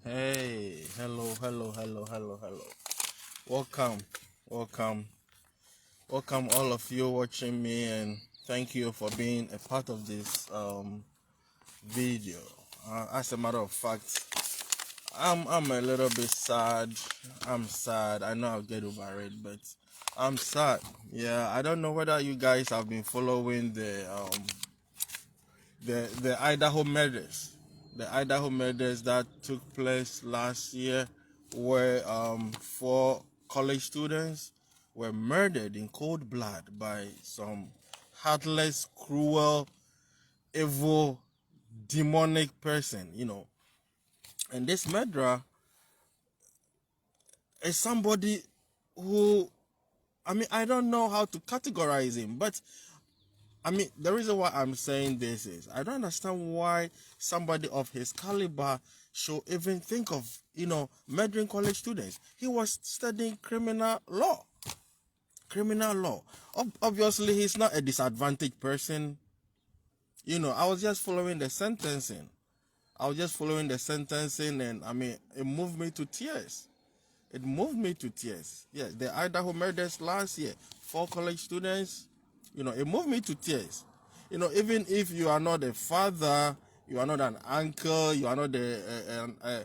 Hey, hello. Welcome, welcome, welcome all of you watching me, and thank you for being a part of this video. As a matter of fact, I'm a little bit sad. I'm sad. I know I'll get over it, but I'm sad. Yeah, I don't know whether you guys have been following the Idaho murders. The Idaho murders that took place last year, where 4 college students were murdered in cold blood by some heartless, cruel, evil, demonic person, And this murderer is somebody who, I don't know how to categorize him, but the reason why I'm saying this is I don't understand why somebody of his caliber should even think of, murdering college students. He was studying criminal law. Obviously, he's not a disadvantaged person. I was just following the sentencing. And it moved me to tears. Yes, the Idaho murders last year, 4 college students. It moved me to tears. Even if you are not a father, you are not an uncle, you are not a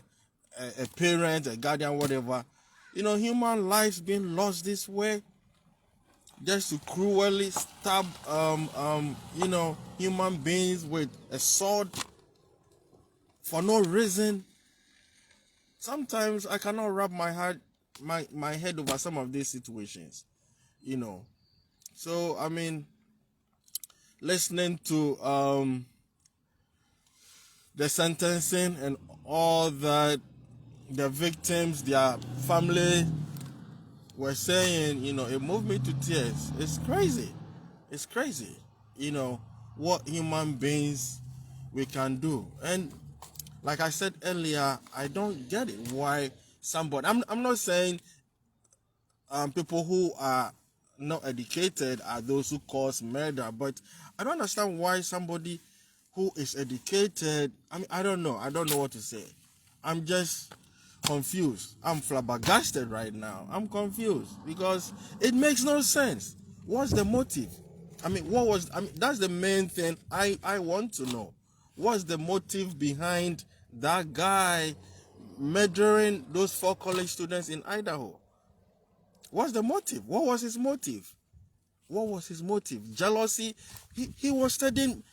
parent, a guardian, whatever. Human lives being lost this way, just to cruelly stab, human beings with a sword for no reason. Sometimes I cannot wrap my head over some of these situations. So listening to the sentencing and all that the victims, their family were saying, it moved me to tears. It's crazy. What human beings we can do. And like I said earlier, I don't get it. Why somebody, I'm not saying people who are not educated are those who cause murder, but I don't understand why somebody who is educated, I don't know what to say. I'm just confused. I'm flabbergasted right now. I'm confused because it makes no sense. What's the motive? That's the main thing I want to know. What's the motive behind that guy murdering those 4 college students in Idaho? What's the motive? What was his motive? Jealousy? He was studying,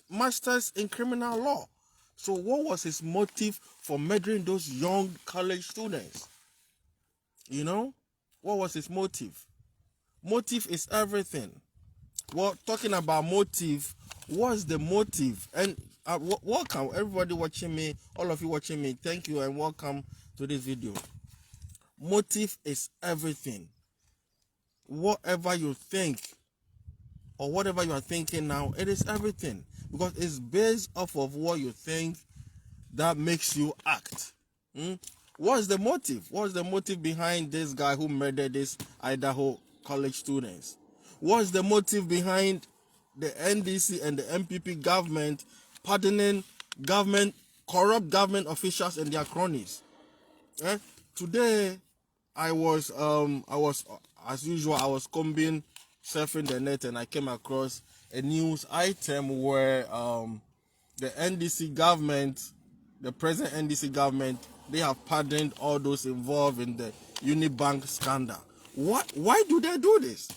masters in criminal law. So what was his motive for murdering those young college students? What was his motive? Motive is everything. Well, talking about motive, what's the motive? And welcome everybody watching me, all of you watching me. Thank you and welcome to this video. Motive is everything. Whatever you think or whatever you are thinking now, it is everything, because it's based off of what you think that makes you act. What's the motive? What's the motive behind this guy who murdered these Idaho college students? What's the motive behind the NDC and the MPP government pardoning corrupt government officials and their cronies? Today, I was as usual, I was surfing the net, and I came across a news item where the NDC government, the present NDC government, they have pardoned all those involved in the Unibank scandal. Why do they do this?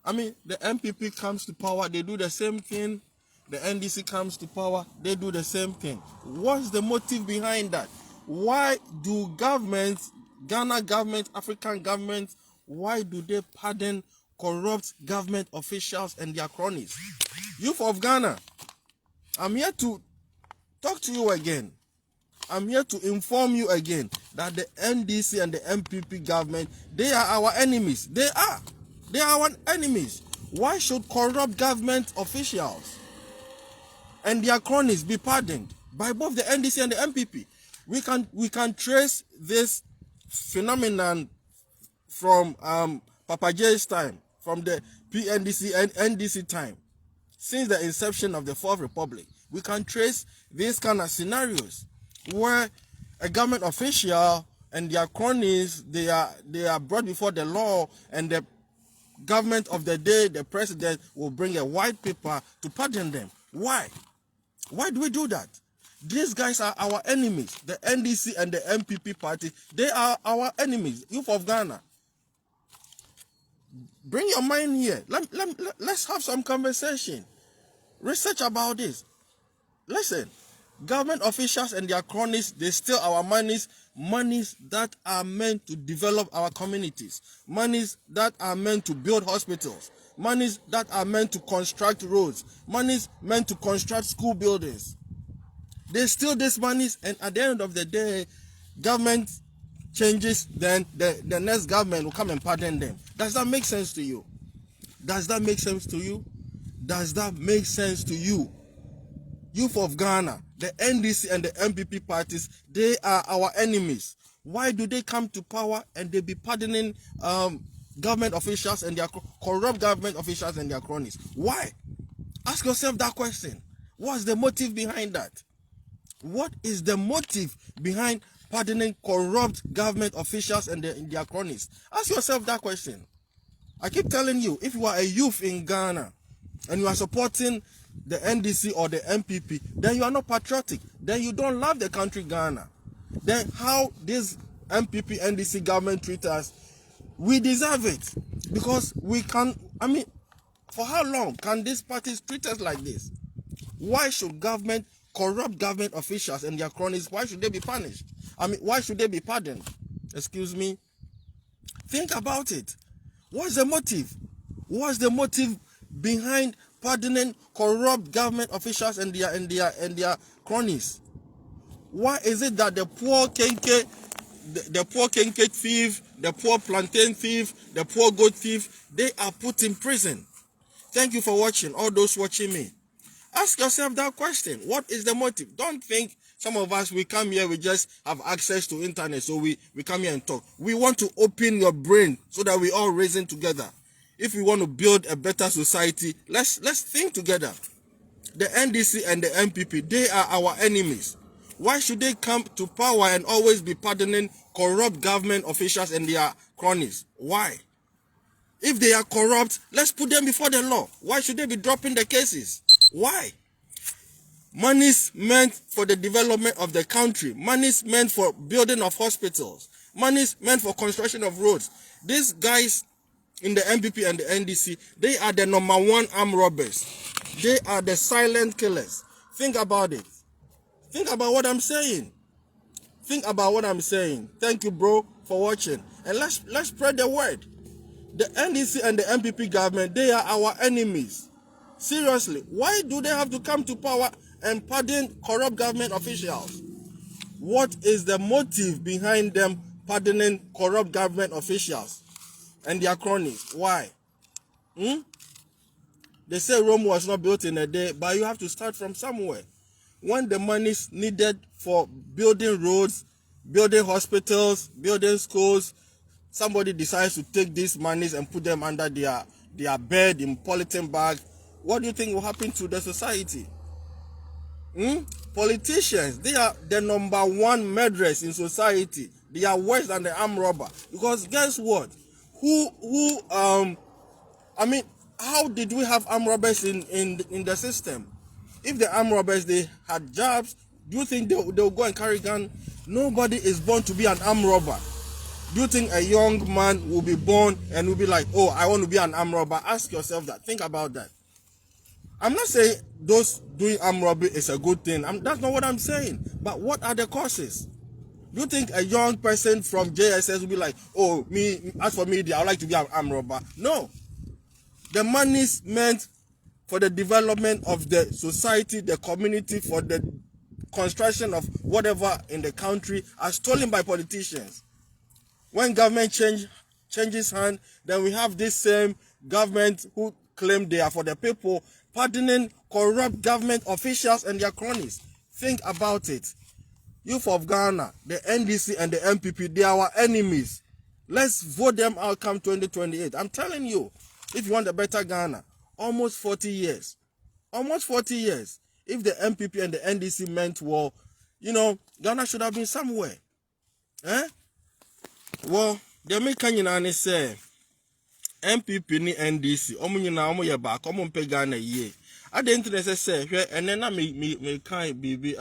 The MPP comes to power, they do the same thing. The NDC comes to power, they do the same thing. What's the motive behind that? Why do governments, Ghana government, African governments, why do they pardon corrupt government officials and their cronies? Youth of Ghana, I'm here to talk to you again. I'm here to inform you again that the NDC and the MPP government, they are our enemies. They are our enemies. Why should corrupt government officials and their cronies be pardoned by both the NDC and the MPP? We can trace this phenomenon from Papa J's time, from the PNDC and NDC time, since the inception of the Fourth Republic. We can trace these kind of scenarios where a government official and their cronies, they are brought before the law, and the government of the day, the president, will bring a white paper to pardon them. Why? Why do we do that? These guys are our enemies. The NDC and the MPP party, they are our enemies. Youth of Ghana, bring your mind here. Let's have some conversation. Research about this. Listen, government officials and their cronies, they steal our monies that are meant to develop our communities, monies that are meant to build hospitals, monies that are meant to construct roads, monies meant to construct school buildings. They steal these monies, and at the end of the day, government changes, then the next government will come and pardon them. Does that make sense to you? Does that make sense to you? Does that make sense to you? Youth of Ghana, the NDC and the MPP parties, they are our enemies. Why do they come to power and they be pardoning government officials and their corrupt government officials and their cronies? Why? Ask yourself that question. What's the motive behind that? What is the motive behind pardoning corrupt government officials and their cronies? Ask yourself that question. I keep telling you, if you are a youth in Ghana and you are supporting the NDC or the MPP, then you are not patriotic. Then you don't love the country Ghana. Then how this MPP, NDC government treat us, we deserve it. Because we can, for how long can these parties treat us like this? Why should corrupt government officials and their cronies, why should they be punished? Why should they be pardoned? Excuse me. Think about it. What's the motive? What's the motive behind pardoning corrupt government officials and their cronies? Why is it that the poor kenke thief, the poor plantain thief, the poor goat thief, they are put in prison? Thank you for watching, all those watching me. Ask yourself that question. What is the motive? Don't think some of us, we come here, we just have access to internet, so we come here and talk. We want to open your brain so that we all reason together. If we want to build a better society, let's think together. The NDC and the MPP, they are our enemies. Why should they come to power and always be pardoning corrupt government officials and their cronies? Why? If they are corrupt, let's put them before the law. Why should they be dropping the cases? Why? Monies meant for the development of the country. Monies meant for building of hospitals. Monies meant for construction of roads. These guys in the MPP and the NDC, they are the #1 armed robbers. They are the silent killers. Think about it. Think about what I'm saying. Think about what I'm saying. Thank you, bro, for watching. And let's spread the word. The NDC and the MPP government, they are our enemies. Seriously, why do they have to come to power and pardon corrupt government officials? What is the motive behind them pardoning corrupt government officials and their cronies? Why? They say Rome was not built in a day, but you have to start from somewhere. When the money is needed for building roads, building hospitals, building schools, somebody decides to take these monies and put them under their bed in polythene bag. What do you think will happen to the society? Politicians, they are the #1 murderers in society. They are worse than the armed robber. Because guess what? How did we have armed robbers in the system? If the armed robbers, they had jobs, do you think they'll go and carry gun? Nobody is born to be an armed robber. Do you think a young man will be born and will be like, oh, I want to be an armed robber? Ask yourself that. Think about that. I'm not saying those doing armed robbery is a good thing. That's not what I'm saying. But what are the causes? Do you think a young person from JSS will be like, oh, as for me, I would like to be an armed robber? No. The money is meant for the development of the society, the community, for the construction of whatever in the country are stolen by politicians. When government changes hand, then we have this same government who claim they are for the people, pardoning corrupt government officials and their cronies. Think about it. Youth of Ghana, the NDC and the MPP, they are our enemies. Let's vote them out come 2028. I'm telling you, if you want a better Ghana, almost 40 years. Almost 40 years. If the MPP and the NDC meant well, You know, Ghana should have been somewhere. Well, the American say MPP ni NDC. Omu nyina omu ye back. Omu mpe Ghana ye. I didn't necessarily and then I me kind baby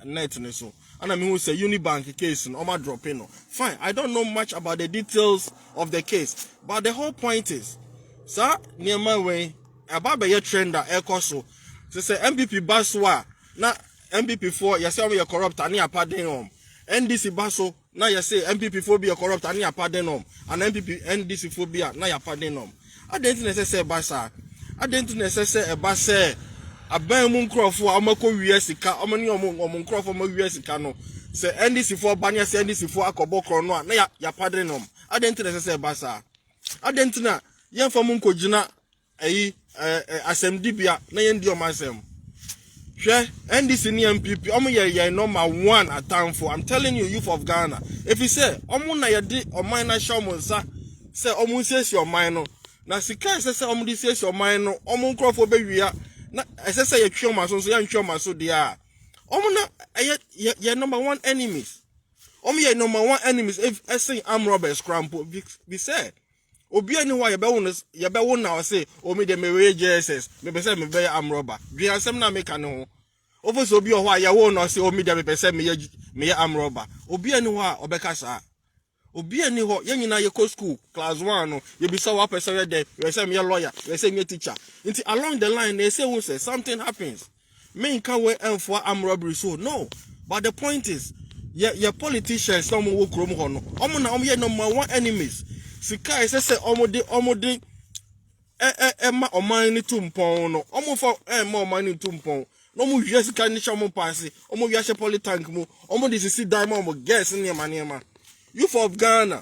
net so. And I mean who say Unibank case and Oma dropping. Fine. I don't know much about the details of the case, but the whole point is, sir, near my way, about the trender so say MPP baswa na MPP 4 you say we are corrupt and you pardon NDC baso na you say MPP 4 be corrupt and you pardon and MPP NDC 4 be na you pardon I didn't necessarily basa I didn't necessarily basa aban mu nkrofo amako wiye sika omani omon nkrofo ma wiye sika no say NDC 4 banya say NDC 4 akobo kro no na ya pardon I didn't necessarily basa I didn't na yen fam nkogina ayi asem na yen di o masem hwe NDC ni MPP omo ye number 1 atamfo. I'm telling you, youth of Ghana, if you say omo na ye di o man na show mo nsa say omo nsesi o man no na sika say omo di sesi o man no omo nkrofo be wia na say ye twa maso so ye ntwa maso dia omo na ye number 1 enemies. Omo ye number 1 enemies if say arm robbers crampo be said obi ani wa ye be won na say o me de me we JSS me be say me be am robber dwi asem na me ka ne ho ofo obi o ho ya wo no say o me de me be say me am robber obi ani ho a obeka saa obi ani ho ye nyina ye ko school class 1 no ye be say wa person ye de we say me lawyer we say me teacher until along the line they say who say something happens me can we for am robbery so no, but the point is your politicians some wo krom ho no omo na omo ye number 1 enemies. Sika say omode ma oman ni tumpon no omo for ma oman ni tumpon no mu hwe sika ni hwe mo pass omo hwe hwe politank mu omo de sisi dan ma omo gas ni ma youth of Ghana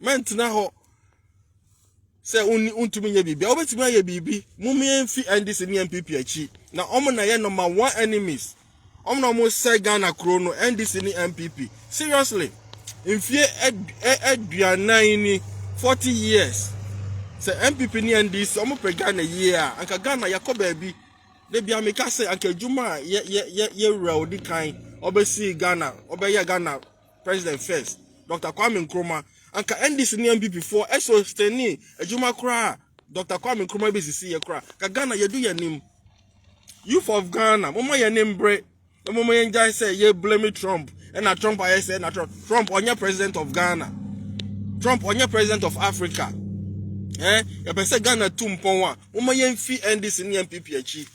ment na ho say untumi nye bibi obetumi ye bibi mu me mfi NDC ni MPP achi na omo na ye number 1 enemies omo na omo say Ghana kro no NDC ni MPP seriously mfie aduanan ni 40 years. Say MPP ni NDC omo pe Ghana year anka Ghana yakoba bi de bia me ka say anka juma ye odi kan obesi Ghana obeye Ghana president first Dr. Kwame Nkrumah anka NDC ni MPP for eso steni ejuma kra Dr. Kwame Nkrumah be sisi ye kra ka Ghana ye do ye nim youth of Ghana momo ye nim bre momo ye njai say ye blame Trump and na Trump I say na Trump onye president of Ghana Trump onye president of Africa ya pese Ghana tumpon wa momo ye mfi NDC ni MPP achi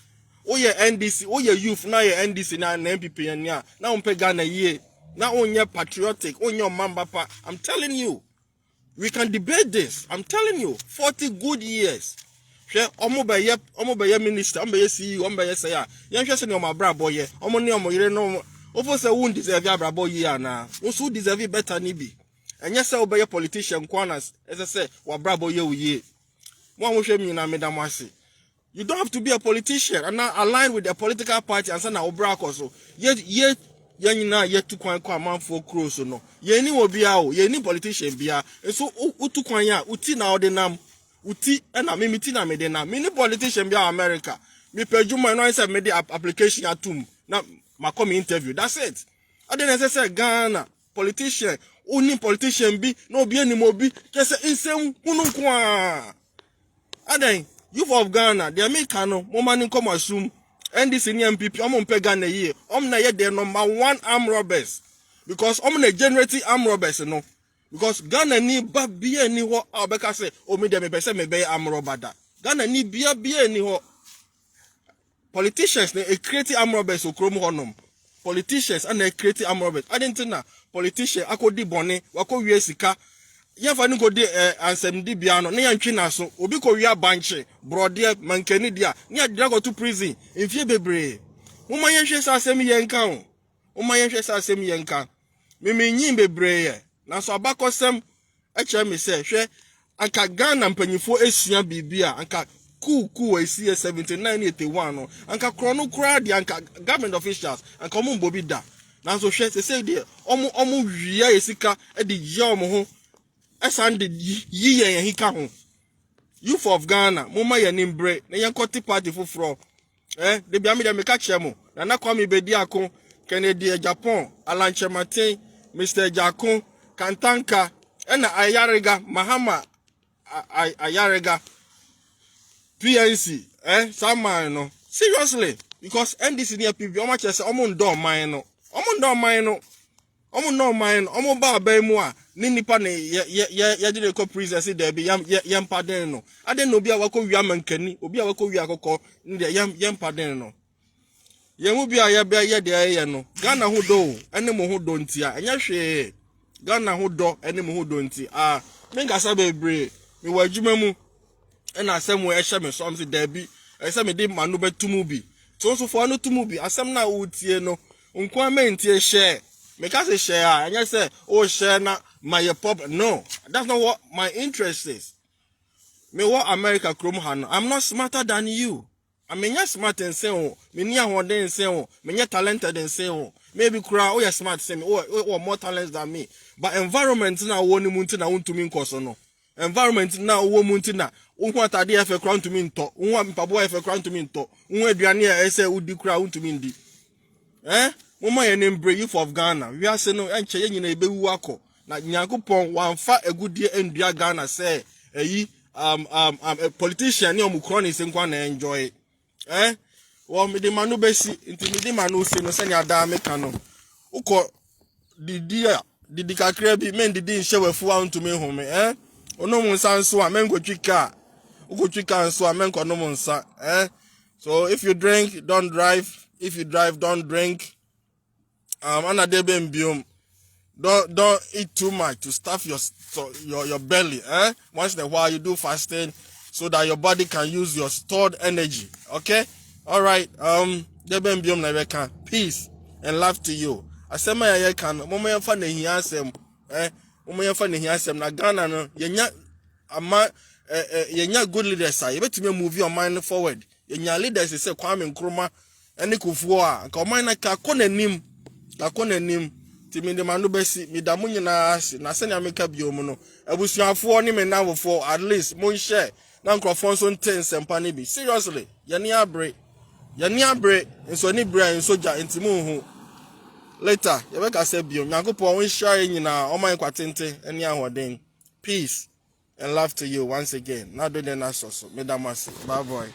o ye NDC o ye youth na ye NDC na MPP ya na umpe Ghana ye na onye patriotic onye mamba pa. I'm telling you we can debate this. I'm telling you 40 good years hwe omo be ye minister omo be ye CEO omo be ye say ya hwe se ne omo abrabo ye omo ne omo yire no ofo se won deserve abrabo ye ana wo so deserve better ni bi enye se obeye politician kwanas ese se wa brabo ye uye mo hwe mi na medam ase. You don't have to be a politician and not align with the political party and say na obra so ye nyina ye tu kwan kwa manfo cross no ye ni obi a o ye ni politician bia so utu kwan a uti na odinam uti na me miti na me de na me ni politician bia America me pejuma no say me the application atum na ma come interview, that's it. I didn't say Ghana politician only politician be no be any more be just insem hunu kwa aden youth of Ghana the American no mo man come assume NDC ni MPP omo mpe Ghana ye om na ye the number 1 armed robbers because omo na generating armed robbers no because Ghana ni ba bia ni ho obeka say o me dem be say me be armed robber da Ghana ni bia ni ho politicians they create armed robbers okrom honom politicians and they create armed robbers I didn't know politician akodi bone wako wie sika yefa ni ko de ansem di bia no na yantwi na so obi ko wi abanche brode mankani dia ni adira go to prison mfie bebre mo man yenhwe sa asem yenka ho mo man yenhwe sa asem yenka me nyin bebre ye na so abakosem e kire me se hwe anka Ghana mpanyifo esua bibia anka ku esi 7981 no anka krono kra dia anka government officials anka mo mbobi da na so hwe se say dia omo wia esika e di je omo ho esande yiye yan hika ho youth of Ghana moma ye nimbre na yan koti party foforo de bia me ka kire mo na Kwame bedi akon Kennedy Japan, Alan Chematin, Mr. Jakun, Kantanka, and Ayarega, Mahama Ayarega, PNC, some seriously, because NDC near people, much as Omon Don Mino, Omon Don Mino, Omon no mine, Omon Bar Baymoa, Nini Pane, Yadid Caprice, there be yam Padeno. I didn't know be a wako yam and Kenny, or be a wako yako in the yam Padeno. Yamubia ya de no Ghana who do animal who don't ya and yashe Ghana who do animal who don't menga sabe bre me wajumemu and asem we ehye me something there be ese me de manu be tumubi so for no tumubi asem na utie no nkwa mentie share me ka say share and you say oh share na my pop no that's not what my interest is me what America krom han I'm not smarter than you. I mean, you're smart and say, oh, me one day and say, oh, me you're talented and say, oh, maybe cry, oh, you're smart, say, oh, more talents than me. But environment now, one mountain, I want to mean cause no. Environment now, one mountain, what idea if a crown to mean talk, one pabo if a crown to mean talk, one Diania, I say, would you crown to mean di? Mama, your name brave youth of Ghana. We are saying, no, and changing in a baby wako. Now, Nyankopon, one fat a good year in Ghana, say, a politician, your Mukroni is in Kwana enjoy it. Well, me de manu besi, inti me de manu se no senya da me kano. Uko di kakre bi men di nche wefu a ntumi home ono mo nsa nso a men go twika. Uko twika nso a men ko no mo nsa So if you drink, don't drive. If you drive, don't drink. Another biom. Don't eat too much to stuff your belly. Once in a while you do fasting so that your body can use your stored energy. Okay? Alright. Peace and love to you. Asema ya kan momo yemfa na hiasem momo yemfa na hiasem na Ghana no yenya good leaders a yebetumi move your mind forward. Yenya leaders say Kwame Nkrumah ene Kufuor a ka mind na ka konanim timi de manu besi mi da munyina ase na se na meka biom no abusuafo ni me nawofo at least mon share na nkrofo so ntensempa ne bi seriously yani abre nso ni bra nso ja ntimi hu later you make say biom Nyankopon won share nyina o man kwatente eni ahoden. Peace and love to you once again. Now do the nasoso. Medamasi. Bye boy.